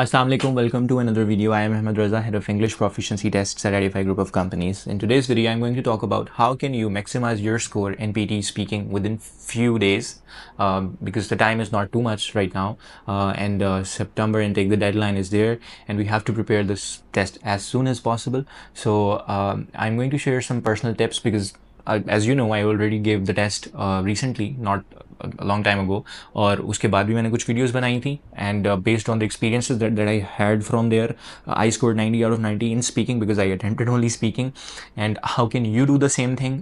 Assalamualaikum, welcome to another video. I am Ahmed Raza, head of English proficiency tests at Edify Group of Companies. In today's video, I'm going to talk about how can you maximize your score in PT speaking within few days, because the time is not too much right now, and September intake, the deadline is there, and we have to prepare this test as soon as possible. So I'm going to share some personal tips because as you know, I already gave the test recently, not a long time ago, और उसके बाद भी मैंने कुछ videos बनाई थी, and based on the experiences that I had from there, I scored 90 out of 90 in speaking because I attempted only speaking. And how can you do the same thing?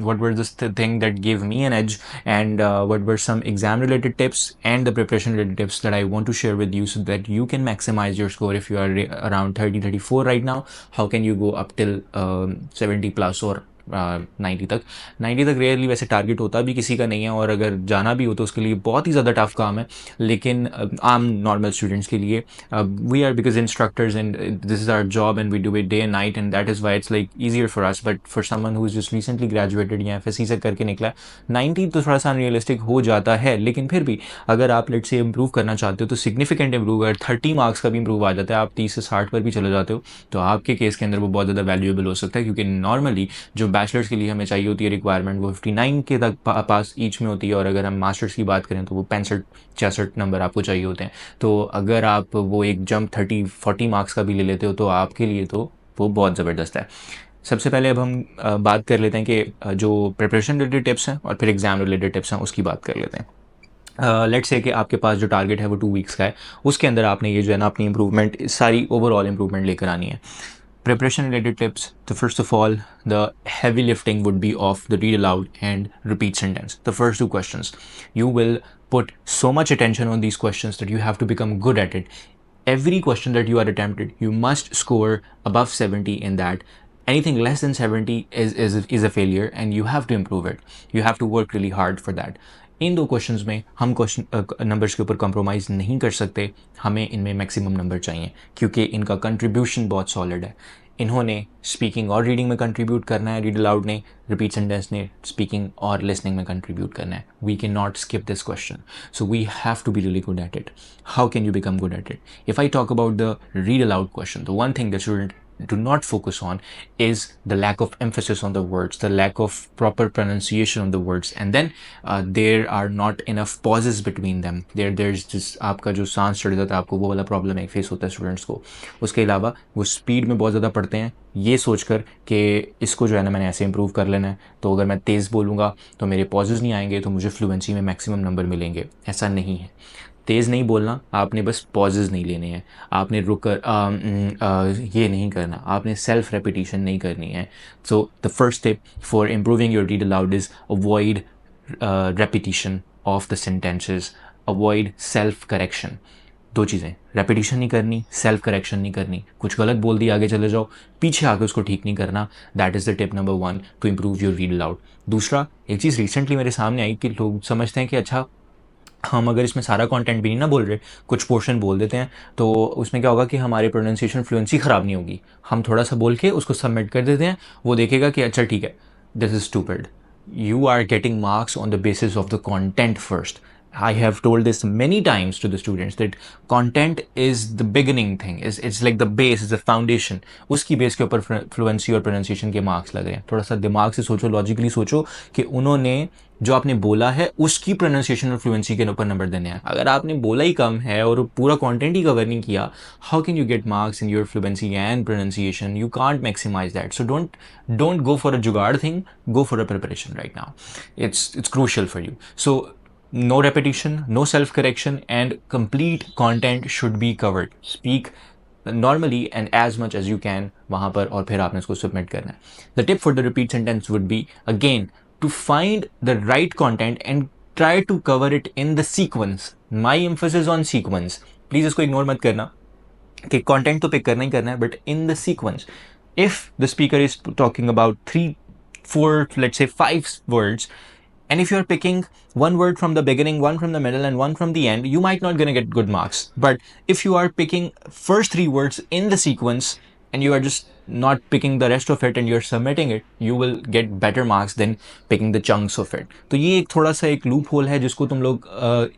What were the thing that gave me an edge, and what were some exam related tips and the preparation related tips that I want to share with you so that you can maximize your score. If you are around 30-34 right now, how can you go up till 70 plus or 90 तक rarely वैसे target होता भी किसी का नहीं है, और अगर जाना भी हो तो उसके लिए बहुत ही ज़्यादा टफ काम है. लेकिन आम नॉर्मल स्टूडेंट्स के लिए we are because instructors and this is our job and we do it day and night, and that is why it's like easier for us. But for someone who is just recently graduated या FSC से करके निकला है, 90 तो थोड़ा सा unrealistic हो जाता है. लेकिन फिर भी अगर आप लेट से इम्प्रूव करना चाहते हो तो सिग्निफिकेंट इम्प्रूव, अगर 30 मार्क्स का भी इम्प्रूव आ जाता है, आप 30 से 60 पर भी चले जाते हो, तो आपके केस के अंदर वो बहुत ज़्यादा वैल्यूएबल हो सकता है. क्योंकि नॉर्मली जो बैचलर्स के लिए हमें चाहिए होती है रिक्वायरमेंट, वो 59 के तक पास ईच में होती है, और अगर हम मास्टर्स की बात करें तो वो 65-66 नंबर आपको चाहिए होते हैं. तो अगर आप वो एक जंप 30-40 मार्क्स का भी ले लेते हो तो आपके लिए तो वो बहुत ज़बरदस्त है. सबसे पहले अब हम बात कर लेते हैं कि जो प्रिपरेशन रिलेटेड टिप्स हैं और फिर एग्जाम रिलेटेड टिप्स हैं उसकी बात कर लेते हैं. लेट्स से कि आपके पास जो टारगेट है वो 2 वीक्स का है, उसके अंदर आपने ये जो है ना अपनी इंप्रूवमेंट, सारी ओवरऑल इंप्रूवमेंट लेकर आनी है. Preparation related tips. So first of all, the heavy lifting would be of the read aloud and repeat sentence. The first two questions, you will put so much attention on these questions that you have to become good at it. Every question that you are attempted, you must score above 70 in that. Anything less than 70 is a failure, and you have to improve it. You have to work really hard for that. इन दो questions में हम question numbers के ऊपर compromise नहीं कर सकते. हमें इनमें मैक्सिमम नंबर चाहिए क्योंकि इनका कंट्रीब्यूशन बहुत सॉलिड है. इन्होंने स्पीकिंग और रीडिंग में कंट्रीब्यूट करना है, रीड अलाउड ने, रिपीट सेंटेंस ने स्पीकिंग और लिसनिंग में कंट्रीब्यूट करना है. We can not skip this question, so we have to be really good at it. How can you become good at it? If I talk about the read aloud question, the one thing that student do not focus on is the lack of emphasis on the words, the lack of proper pronunciation of the words, and then there are not enough pauses between them. There's just आपका जो सांस चढ़ जाता है, आपको वो वाला problem एक फेस होता है स्टूडेंट्स को. उसके अलावा वो स्पीड में बहुत ज़्यादा पढ़ते हैं ये सोचकर कि इसको जो है ना मैंने ऐसे इंप्रूव कर लेना है, तो अगर मैं तेज़ बोलूँगा तो मेरे पॉजेज़ नहीं आएंगे, तो मुझे फ्लुएंसी में मैक्सिमम नंबर मिलेंगे. ऐसा नहीं है. तेज़ नहीं बोलना, आपने बस पॉजेज़ नहीं लेने हैं, आपने रुक कर ये नहीं करना, आपने सेल्फ रेपिटेशन नहीं करनी है. So the first tip for improving your read allowed is avoid repetition of the sentences, avoid self correction. दो चीज़ें, रेपिटेशन नहीं करनी, सेल्फ करेक्शन नहीं करनी. कुछ गलत बोल दिया आगे चले जाओ, पीछे आके उसको ठीक नहीं करना. That is the tip number 1 to improve your read aloud. दूसरा, एक चीज़ रिसेंटली मेरे सामने आई कि लोग समझते हैं कि अच्छा हम अगर इसमें सारा कंटेंट भी नहीं ना बोल रहे, कुछ पोर्शन बोल देते हैं, तो उसमें क्या होगा कि हमारे प्रोनाउंसिएशन फ्लुएंसी ख़राब नहीं होगी. हम थोड़ा सा बोल के उसको सबमिट कर देते हैं, वो देखेगा कि अच्छा ठीक है, this is stupid. You are getting marks on the basis of the content first. I have told this many times to the students that content is the beginning thing. It's like the base, is the foundation. उसकी base के ऊपर fluency और pronunciation के marks लग रहे हैं. थोड़ा सा दिमाग से सोचो, लॉजिकली सोचो कि उन्होंने जो आपने बोला है उसकी प्रोनाउंसिएशन और फ्लुएंसी के ऊपर नंबर देने हैं. अगर आपने बोला ही कम है और पूरा कंटेंट ही कवर नहीं किया, how can you get marks in your fluency and pronunciation? You can't maximise that. So don't go for a jugaad thing, go for a preparation right now. It's crucial for you. So no repetition, no self correction, and complete content should be covered. Speak normally and as much as you can वहाँ पर, और फिर आपने इसको submit करना है. The tip for the repeat sentence would be again to find the right content and try to cover it in the sequence. My emphasis on sequence. Please इसको ignore मत करना कि content तो pick करना ही करना है, but in the sequence. If the speaker is talking about 3, 4, let's say 5 words, and if you're picking one word from the beginning, one from the middle, and one from the end, you might not gonna get good marks. But if you are picking first 3 words in the sequence and you are just not picking the rest of it and you're submitting it, you will get better marks than picking the chunks of it. तो ये एक थोड़ा सा एक loop hole है जिसको तुम लोग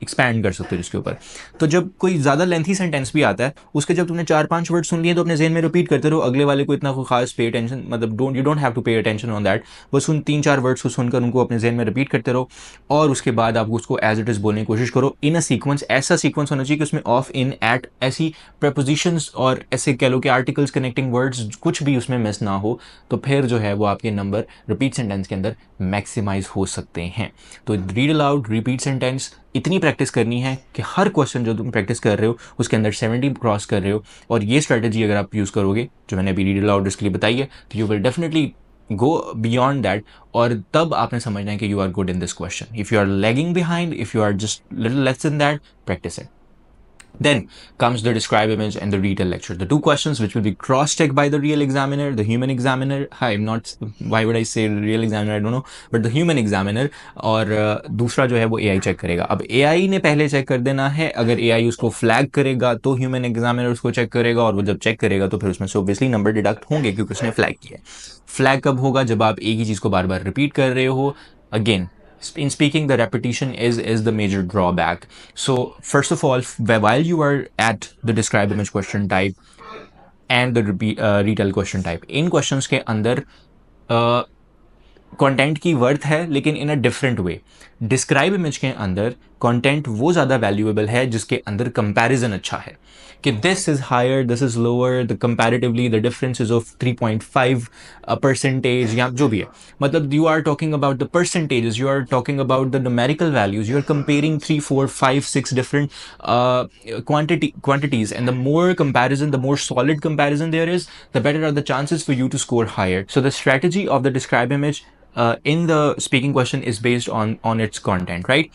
एक्सपैंड कर सकते हो जिसके ऊपर. तो जब कोई ज़्यादा लेंथी सेंटेंस भी आता है, उसके जब तुमने 4-5 वर्ड सुन लिए तो अपने जहन में रिपीट करते रहो, अगले वाले को इतना कोई खास पे अटेंशन, मतलब you don't have to pay attention on that. बस उन 3-4 वर्ड्स को सुनकर उनको अपने जहन में रिपीट करते रहो और उसके बाद आप उसको एज इट इज़ बोलने की कोशिश करो इन अ सीक्वेंस. ऐसा सीक्वेंस होना चाहिए कि उसमें ऑफ, इन, एट ऐसी प्रपोजिशंस और ऐसे कह लो कि आर्टिकल्स, कनेक्टिंग वर्ड्स कुछ भी उसमें मिस ना हो. तो फिर जो है वो आपके नंबर रिपीट सेंटेंस के अंदर मैक्सिमाइज हो सकते हैं. तो रीड अलाउड, रिपीट सेंटेंस इतनी प्रैक्टिस करनी है कि हर क्वेश्चन जो तुम प्रैक्टिस कर रहे हो उसके अंदर 70 क्रॉस कर रहे हो. और ये स्ट्रैटेजी अगर आप यूज़ करोगे जो मैंने अभी रीड अलाउड इसके लिए बताई है, तो you will definitely go beyond that. और तब आपने समझना है कि you are good in this question. If you are lagging behind, if you are just little less in that, practise it. Then comes the describe image and the retell lecture, the two questions which will be cross-checked by the real examiner, the human examiner. I'm not, why would I say real examiner, I don't know, but the human examiner. और दूसरा जो है वो AI check करेगा. अब AI ने पहले check कर देना है. अगर AI उसको फ्लैग करेगा तो ह्यूमन एग्जामिनर उसको चेक करेगा, और वो जब चेक करेगा तो फिर उसमें से ऑब्वियसली नंबर डिडक्ट होंगे क्योंकि उसने फ्लैग किया है. फ्लैग कब होगा? जब आप एक ही चीज़ को बार बार रिपीट कर रहे हो. Again, in speaking, the repetition is the major drawback. So first of all, while you are at the describe image question type and the retell question type, इन questions के अंदर कंटेंट की वर्थ है लेकिन in a different way. Describe image के अंदर content वो ज़्यादा वैल्यूएबल है जिसके अंदर कंपैरिजन अच्छा है कि this is higher, this is lower, the comparatively the difference is of 3.5% या जो भी है. मतलब you are talking about the percentages, you are talking about the numerical values, you are comparing 3, 4, 5, 6 different quantities, and the more comparison, the more solid comparison there is, the better are the chances for you to score higher. So the strategy of the describe image in the speaking question is based on its content, right?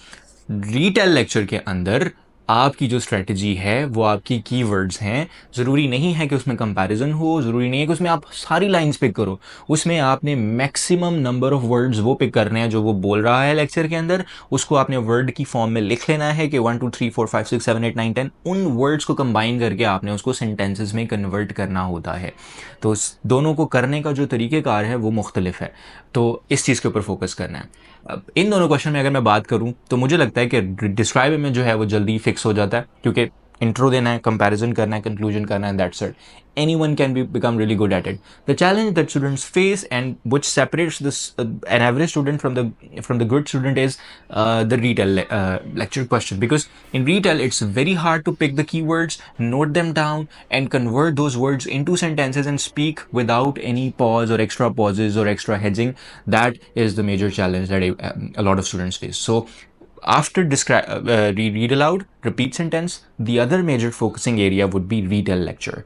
Retell lecture के अंदर आपकी जो strategy है वो आपकी keywords हैं. ज़रूरी नहीं है कि उसमें कंपैरिजन हो, ज़रूरी नहीं है कि उसमें आप सारी लाइंस पिक करो. उसमें आपने मैक्सिमम नंबर ऑफ वर्ड्स वो पिक करने हैं जो वो बोल रहा है लेक्चर के अंदर. उसको आपने वर्ड की फॉर्म में लिख लेना है कि 1 2 3 4 5 6 7 8 9 10. उन वर्ड्स को कंबाइन करके आपने उसको सेंटेंसेस में कन्वर्ट करना होता है. तो दोनों को करने का जो तरीक़ेकार है वो मुख्तलिफ है. तो इस चीज़ के ऊपर फोकस करना है. इन दोनों क्वेश्चन में अगर मैं बात करूं तो मुझे लगता है कि डिस्क्राइब में जो है वो जल्दी फिक्स हो जाता है क्योंकि इंट्रो देना है, कंपैरिजन करना है, कंक्लूजन करना है, that's it. Anyone can become really good at it. The challenge that students face and which separates this an average student from the good student is the retell lecture question, because in retell it's very hard to pick the keywords, note them down, and convert those words into sentences and speak without any pause or extra pauses or extra hedging. That is the major challenge that a lot of students face. So after read aloud, repeat sentence, the other major focusing area would be retell lecture.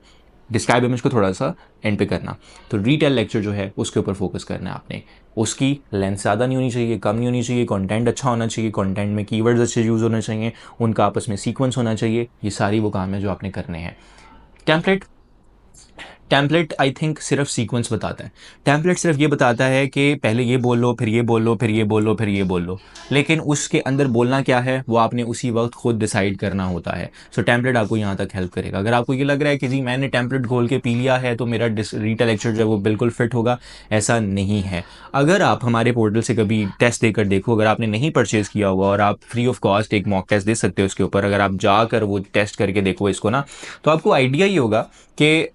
Describe image को थोड़ा सा and पे करना. तो retail lecture जो है उसके ऊपर फोकस करना है आपने. उसकी लेंथ ज़्यादा नहीं होनी चाहिए, कम नहीं होनी चाहिए, कंटेंट अच्छा होना चाहिए, कंटेंट में कीवर्ड्स अच्छे यूज़ होने चाहिए, उनका आपस में सीक्वेंस होना चाहिए. ये सारी वो काम है जो आपने करने हैं. टेम्पलेट आई थिंक सिर्फ सीक्वेंस बताता है. टेम्पलेट सिर्फ ये बताता है कि पहले ये बोल लो, फिर ये बोल लो, फिर ये बोल लो, फिर ये बोल लो, लेकिन उसके अंदर बोलना क्या है वो आपने उसी वक्त खुद डिसाइड करना होता है. सो टेम्पलेट आपको यहाँ तक हेल्प करेगा. अगर आपको ये लग रहा है कि जी मैंने टेम्पलेट खोल के पी लिया है तो मेरा रीटेल लेक्चर जो है वो बिल्कुल फिट होगा, ऐसा नहीं है. अगर आप हमारे पोर्टल से कभी टेस्ट देकर देखो, अगर आपने नहीं परचेज़ किया हुआ और आप फ्री ऑफ कॉस्ट एक मॉक टेस्ट दे सकते हो उसके ऊपर, अगर आप जाकर वो टेस्ट करके देखो इसको ना, तो आपको आइडिया ही होगा कि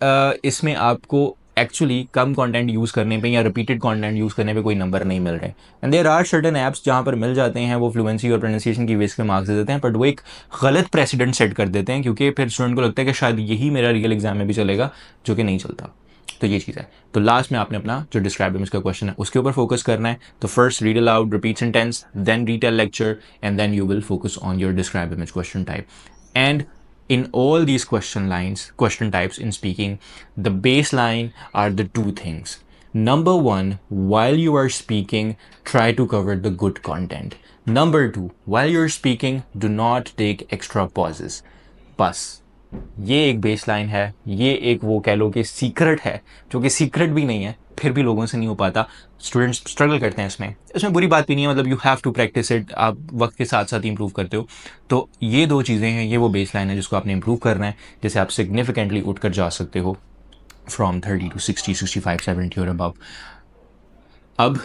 इसमें आपको एक्चुअली कम कंटेंट यूज़ करने पे या रिपीटेड कंटेंट यूज़ करने पे कोई नंबर नहीं मिल रहे. And there are certain apps जहाँ पर मिल जाते हैं, वो फ्लुएंसी और प्रोनाउंसिएशन की बेस पे मार्क्स दे देते हैं, बट वो एक गलत प्रेसिडेंट सेट कर देते हैं क्योंकि फिर स्टूडेंट को लगता है कि शायद यही मेरा रियल एग्जाम में भी चलेगा, जो कि नहीं चलता. तो ये चीज़ है. तो लास्ट में आपने अपना जो डिस्क्राइब इमेज का क्वेश्चन है उसके ऊपर फोकस करना है. तो first read aloud, repeat sentence, then retell lecture, and then you will focus on your describe image question type. And in all these question types in speaking, the baseline are the two things. Number one, while you are speaking, try to cover the good content. Number two, while you're speaking, do not take extra pauses. बस ये एक baseline है, ये एक वो कह लो कि secret है, जो कि सीक्रेट भी नहीं है, फिर भी लोगों से नहीं हो पाता. स्टूडेंट्स स्ट्रगल करते हैं इसमें बुरी बात भी नहीं है. मतलब you have to practise it, आप वक्त के साथ साथ इंप्रूव करते हो. तो ये दो चीज़ें हैं, ये वो बेसलाइन है जिसको आपने इंप्रूव करना है, जिससे आप सिग्निफिकेंटली उठ कर जा सकते हो from 30 to 60, 65, 70 or above. अब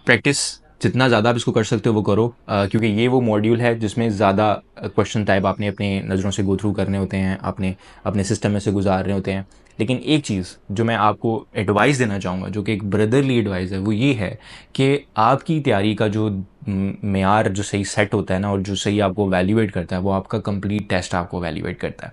प्रैक्टिस जितना ज़्यादा आप इसको कर सकते हो वो करो, क्योंकि ये वो मॉड्यूल है जिसमें ज़्यादा क्वेश्चन टाइप आपने अपने नज़रों से गो थ्रू करने होते हैं, आपने अपने सिस्टम में से गुजारने होते हैं। लेकिन एक चीज़ जो मैं आपको एडवाइस देना चाहूँगा, जो कि एक ब्रदरली एडवाइस है, वो ये है कि आपकी तैयारी का जो मेयार जो सही सेट होता है ना, और जो सही आपको वैल्यूएट करता है, वो आपका कंप्लीट टेस्ट आपको वैल्यूएट करता है।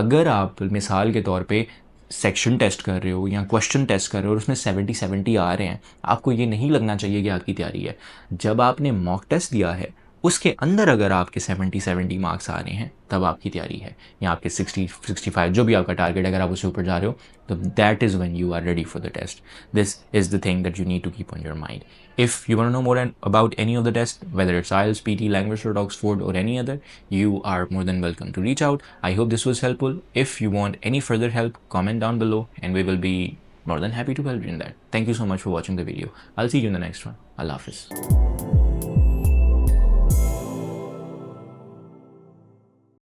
अगर आप मिसाल के तौर पे सेक्शन टेस्ट कर रहे हो या क्वेश्चन टेस्ट कर रहे हो और उसमें 70 आ रहे हैं, आपको ये नहीं लगना चाहिए कि आपकी तैयारी है। जब आपने मॉक टेस्ट दिया है उसके अंदर अगर आपके 70 मार्क्स आ रहे हैं, तब आपकी तैयारी है, या आपके 60-65 जो भी आपका टारगेट है, अगर आप उससे ऊपर जा रहे हो, तो that is when you are ready for the test. This is the thing that you need to keep on your mind. If you want to know more about any of the tests, whether it's IELTS, PT, Language or Oxford or any other, you are more than welcome to reach out. I hope this was helpful. If you want any further help, comment down below and we will be more than happy to help you in that. Thank you so much for watching the video. I'll see you in the next one. Allah Hafiz.